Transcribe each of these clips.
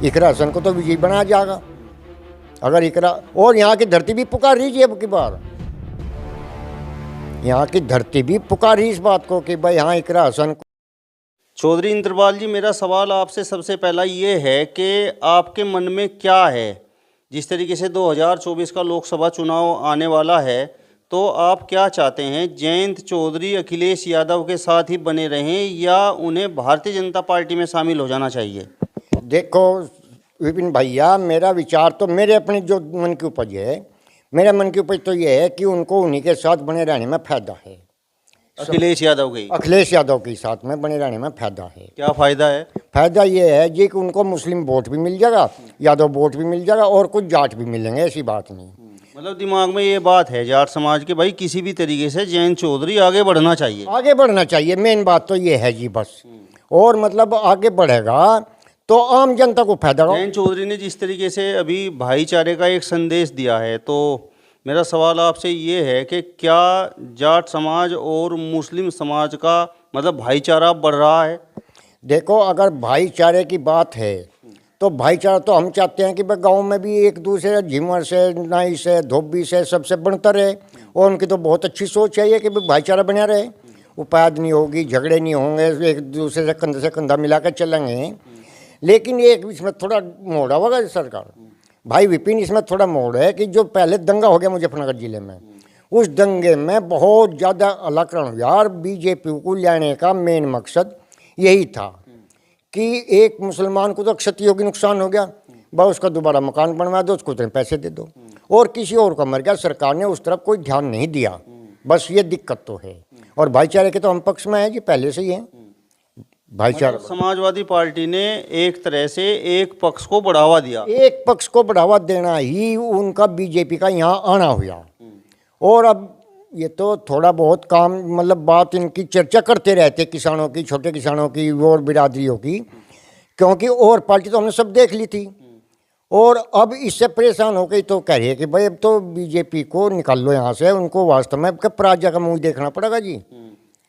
इकरा हसन को तो विजयी बनाया जाएगा। अगर इकरा, और यहाँ की धरती भी पुकार रही है अब की बार, यहाँ की धरती भी पुकार रही इस बात को कि भाई हाँ इकरा हसन को। चौधरी इंद्रपाल जी, मेरा सवाल आपसे सबसे पहला ये है कि आपके मन में क्या है, जिस तरीके से 2024 का लोकसभा चुनाव आने वाला है, तो आप क्या चाहते हैं? जयंत चौधरी अखिलेश यादव के साथ ही बने रहें या उन्हें भारतीय जनता पार्टी में शामिल हो जाना चाहिए? देखो विपिन भैया, मेरा विचार तो मेरे अपने जो मन की उपज है, मेरा मन की उपज तो ये है कि उनको उन्हीं के साथ बने रहने में फायदा है। अखिलेश यादव के साथ में बने रहने में फायदा है। क्या फ़ायदा है? फायदा ये है जी कि उनको मुस्लिम वोट भी मिल जाएगा, यादव वोट भी मिल जाएगा और कुछ जाट भी मिलेंगे, ऐसी बात नहीं। मतलब दिमाग में ये बात है जाट समाज के, भाई किसी भी तरीके से जयंत चौधरी आगे बढ़ना चाहिए, आगे बढ़ना चाहिए, मेन बात तो ये है जी बस। और मतलब आगे बढ़ेगा तो आम जनता को फायदा होगा। जयंत चौधरी ने जिस तरीके से अभी भाईचारे का एक संदेश दिया है, तो मेरा सवाल आपसे ये है कि क्या जाट समाज और मुस्लिम समाज का मतलब भाईचारा बढ़ रहा है? देखो, अगर भाईचारे की बात है तो भाईचारा तो हम चाहते हैं कि भाई गाँव में भी एक दूसरे झिमर से, नाई से, धोबी से सबसे बनता रहे, और उनकी तो बहुत अच्छी सोच है कि भाई भाईचारा बना रहे, उपाध नहीं होगी, झगड़े नहीं होंगे, एक दूसरे से कंधा मिला कर चलेंगे। लेकिन एक इसमें थोड़ा मोड़ होगा सरकार, भाई विपिन, इसमें थोड़ा मोड़ है कि जो पहले दंगा हो गया मुजफ्फरनगर जिले में, उस दंगे में बहुत ज़्यादा अलकरण यार, बीजेपी को लाने का मेन मकसद यही था कि एक मुसलमान को तो क्षति होगी, नुकसान हो गया, बस उसका दोबारा मकान बनवा दो, उसको उतने पैसे दे दो, और किसी और का मर गया, सरकार ने उस तरफ कोई ध्यान नहीं दिया। बस ये दिक्कत तो है, और भाईचारे के तो हम पक्ष में हैं जी, पहले से ही हैं भाईचारा। समाजवादी पार्टी ने एक तरह से एक पक्ष को बढ़ावा दिया, एक पक्ष को बढ़ावा देना ही उनका बीजेपी का यहाँ आना हुआ। और अब ये तो थोड़ा बहुत काम, मतलब बात इनकी चर्चा करते रहते किसानों की, छोटे किसानों की और बिरादरियों की, क्योंकि और पार्टी तो हमने सब देख ली थी, और अब इससे परेशान हो गई तो कह रही है कि भाई अब तो बीजेपी को निकाल लो यहाँ से, उनको वास्तव में अब पराजय का मुँह देखना पड़ेगा जी।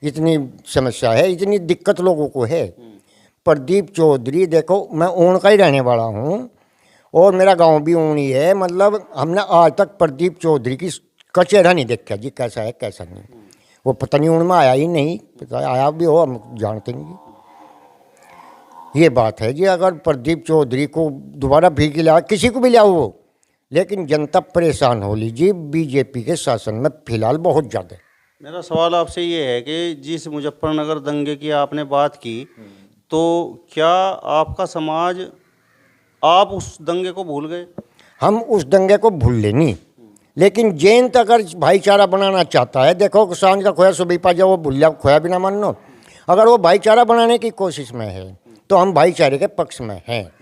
इतनी समस्या है, इतनी दिक्कत लोगों को है। प्रदीप चौधरी, देखो मैं ऊन का ही रहने वाला हूँ और मेरा गांव भी ऊन ही है, मतलब हमने आज तक प्रदीप चौधरी की का चेहरा नहीं देखा जी, कैसा है कैसा नहीं। वो पता नहीं ऊन में आया ही नहीं, पता आया भी हो हम जानते नहीं। ये बात है जी, अगर प्रदीप चौधरी को दोबारा फिर लाओ, किसी को भी लाओ वो, लेकिन जनता परेशान हो लीजिए बीजेपी के शासन में फिलहाल बहुत ज़्यादा। मेरा सवाल आपसे ये है कि जिस मुजफ्फरनगर दंगे की आपने बात की, तो क्या आपका समाज, आप उस दंगे को भूल गए? हम उस दंगे को भूल लेनी, लेकिन जयंत अगर भाईचारा बनाना चाहता है, देखो सांझ का खोया सुबह पा जाओ, वो भूल खोया भी ना मान लो। अगर वो भाईचारा बनाने की कोशिश में है तो हम भाईचारे के पक्ष में हैं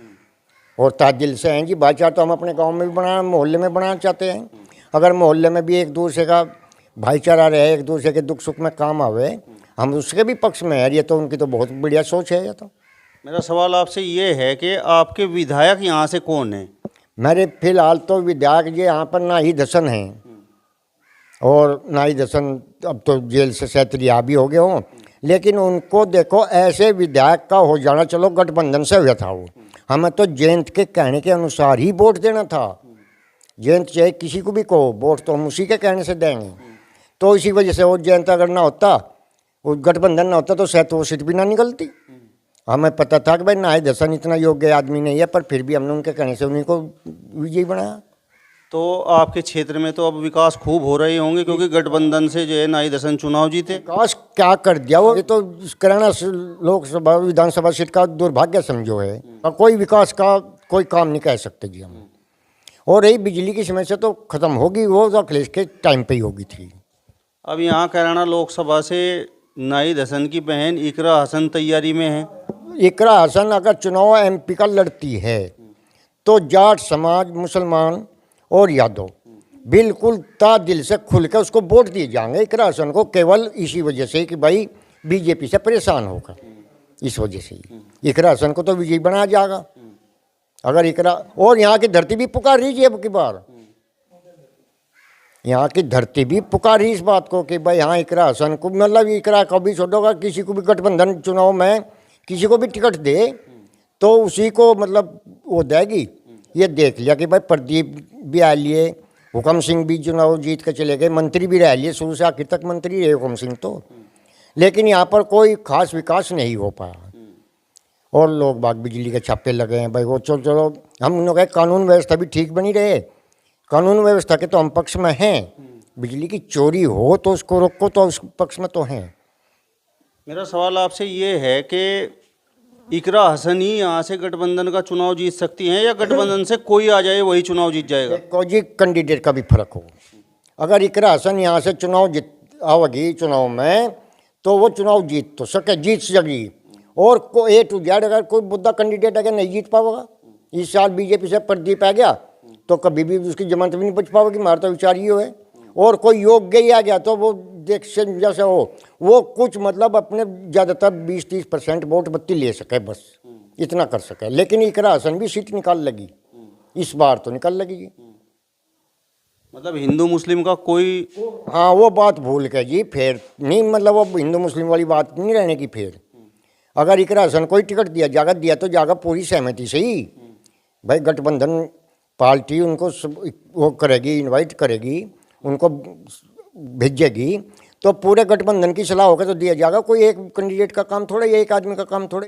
और तादिल से हैं जी। भाईचारा तो हम अपने गांव में भी बनाना, मोहल्ले में बनाना चाहते हैं। अगर मोहल्ले में भी एक दूसरे का भाईचारा रहे, एक दूसरे के दुख सुख में काम आवे, हम उसके भी पक्ष में है। ये तो उनकी तो बहुत बढ़िया सोच है। ये तो मेरा सवाल आपसे ये है कि आपके विधायक यहाँ से कौन है? मेरे फिलहाल तो विधायक जी यहाँ पर नाई दसन हैं, और नाई दसन अब तो जेल से शायद रिहा भी हो गए हों, लेकिन उनको देखो ऐसे विधायक का हो जाना, चलो गठबंधन से हुआ था वो, हमें तो जयंत के कहने के अनुसार ही वोट देना था। जयंत चाहे किसी को भी कहो, वोट तो हम उसी के कहने से देंगे। तो इसी वजह से वो जयंत अगर ना होता, वो गठबंधन ना होता, तो शायद वो सीट भी ना निकलती। हमें पता था कि भाई नाई दसन इतना योग्य आदमी नहीं है, पर फिर भी हमने उनके कहने से उन्हीं को विजयी बनाया। तो आपके क्षेत्र में तो अब विकास खूब हो रहे होंगे, क्योंकि गठबंधन से जो है नाई दसन चुनाव जीते। विकास क्या कर दिया वो, ये तो कराना लोकसभा विधानसभा सीट का दुर्भाग्य समझो है। कोई विकास का कोई काम नहीं कह सकते जी हम। और रही बिजली की समस्या तो खत्म होगी, वो तो अखिलेश के टाइम पे ही होगी थी। अब यहाँ कैराना लोकसभा से नाई दसन की बहन इकरा हसन तैयारी में है। इकरा हसन अगर चुनाव एमपी का लड़ती है तो जाट समाज, मुसलमान और यादव बिल्कुल ता दिल से खुल के उसको वोट दिए जाएंगे इकरा हसन को, केवल इसी वजह से कि भाई बीजेपी से परेशान होकर, इस वजह से इकरा हसन को तो विजयी बनाया जाएगा। अगर इकरा, और यहाँ की धरती भी पुकार रही है अब की बार, यहाँ की धरती भी पुकार रही इस बात को कि भाई हाँ इकरा हसन को, मतलब इकरा कभी छोड़ोगा, किसी को भी गठबंधन चुनाव में किसी को भी टिकट दे तो उसी को मतलब वो देगी, ये देख लिया कि भाई प्रदीप भी आ लिए, हुकम सिंह भी चुनाव जीत के चले गए, मंत्री भी रह लिए, शुरू से आखिर तक मंत्री रहे हुकम सिंह तो, लेकिन यहाँ पर कोई खास विकास नहीं हो पाया। और लोग बाग बिजली के छापे लगे हैं भाई, वो चलो चलो हम लोग कानून व्यवस्था भी ठीक बनी रहे, कानून व्यवस्था के तो हम पक्ष में हैं, बिजली की चोरी हो तो उसको रोको, तो उस पक्ष में तो हैं। मेरा सवाल आपसे ये है कि इकरा हसन ही यहाँ से गठबंधन का चुनाव जीत सकती हैं, या गठबंधन से कोई आ जाए वही चुनाव जीत जाएगा? देखो जी, कैंडिडेट का भी फर्क हो। अगर इकरा हसन यहाँ से चुनाव जीत आवेगी चुनाव में, तो वो चुनाव जीत तो सके, जीत सकेगी। और को A to Z अगर कोई बुद्धा कैंडिडेट अगर नहीं जीत पाएगा, इस साल बीजेपी से प्रदीप आ गया तो कभी भी उसकी जमानत भी नहीं बच पाएगी, हमारा तो विचार ये है। और कोई योग्य ही आ गया तो वो देख से जैसे हो, वो कुछ मतलब अपने ज़्यादातर 20-30% वोट बत्ती ले सके, बस इतना कर सके। लेकिन इकरा हसन भी सीट निकाल लगी, इस बार तो निकाल लगी जी। मतलब हिंदू मुस्लिम का कोई, हाँ वो बात भूल के जी, फिर नहीं मतलब वो हिंदू मुस्लिम वाली बात नहीं रहने की। फिर अगर इकरा हसन कोई टिकट दिया तो जागा पूरी सहमति से ही, भाई गठबंधन पार्टी उनको वो करेगी, इनवाइट करेगी, उनको भेजेगी, तो पूरे गठबंधन की सलाह होकर तो दिया जाएगा। कोई एक कैंडिडेट का काम थोड़ा, एक आदमी का काम थोड़ा।